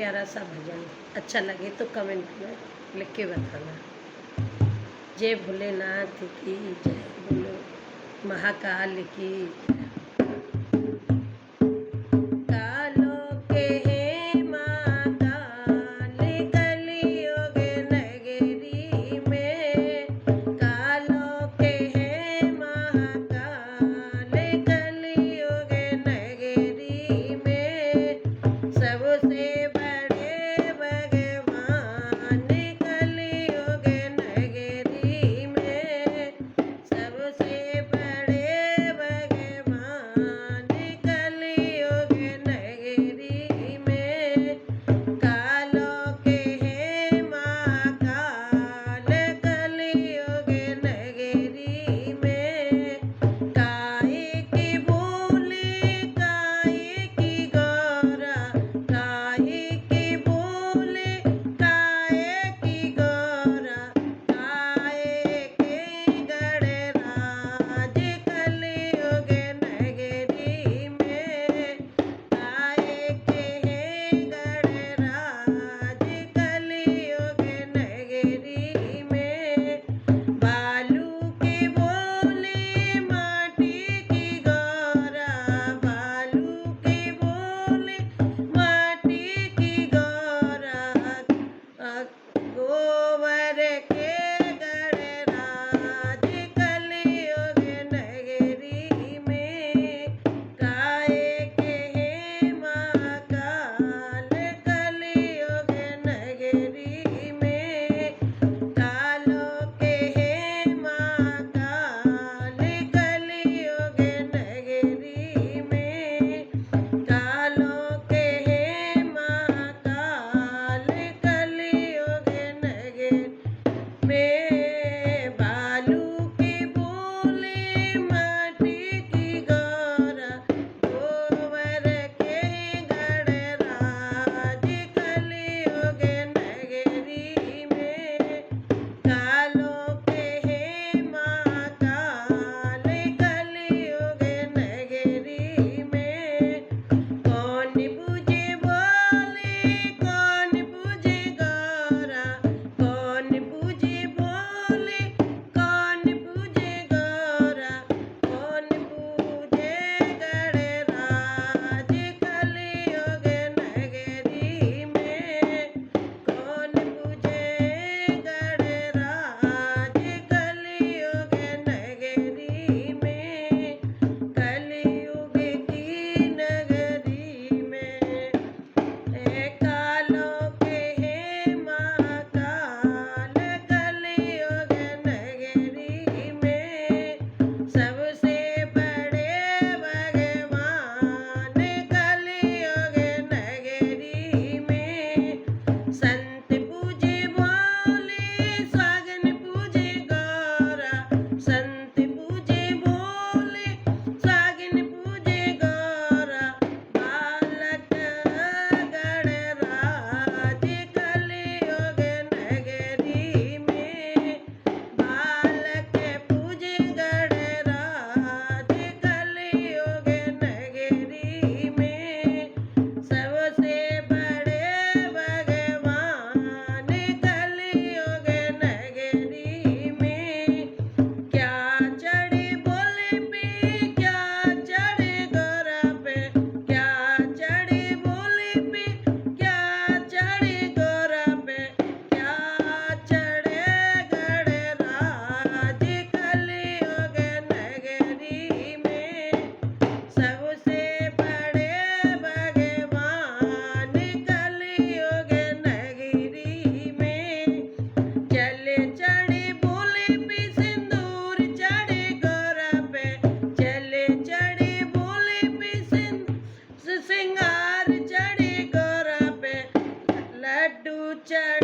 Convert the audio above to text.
प्यारा सा भजन अच्छा लगे तो कमेंट में लिख के बताना। जय भोलेनाथ की जय, बोलो महाकाल की। कालों के हैं महाकाल कलियुग नगरी में, कालों के हैं महाकाल कलियुग नगरी में, सबसे बड़े भगवान कलियुग नगरी में, सबसे बड़े भगवान कलियुग नगरी में, कालों के हैं महाकाल कलियुग नगरी में, काहे की भूली काहे की गौरा, काहे की भूली काहे की गौरा, काहे के गणराज कलियुग नगरी में, काहे के हैं गणराज कलियुग नगरी में, बालू की बोली माटी की गौरा, बालू की बोली माटी की गौरा, गोबर के गणराज कलियुग नगरी में, काहे के हैं महाकाल कलियुग नगरी में, कालों के हैं महाकाल कलियुग नगरी में, कालों के हैं महाकाल कलियुग नगरी में, बालू की बोली माटी की गौरा, गोबर के गणराज कलियुग नगरी में, कालों के हैं महाकाल कलियुग नगरी में, कौन पूजे भोले कौन पूजे गौरा, कौन पूजे भोले कौन पूजे गौरा, कौन पूजे गणराज कलियुग नगरी में, कौन पूजे गणराज कलियुग नगरी में, कलियुग की नगरी में, कालों के हैं महाकाल कलियुग नगरी में, सबसे बड़े भगवान कलियुग नगरी में, संत पूजे भोले साजन पूजे गौरा, संत पूजे भोले साजन पूजे गौरा, बालक गणराज कलियुग नगरी में, बालक पूजे गणराज कलियुग नगरी में, सबसे बड़े भगवान कलियुग नगरी में, क्या चढ़े भोले पे क्या चढ़े गौरा पे, क्या चढ़े भोले पे क्या चढ़े गौरा पे, क्या चढ़े गणराज कलियुग नगरी में, सबसे बड़े भगवान कलियुग नगरी में, चले चढ़े भोले पे सिंदूर चढ़े गौरा पे, चले चढ़े भोले पे सिंगार चढ़े गौरा पे, लड्डू चढ़े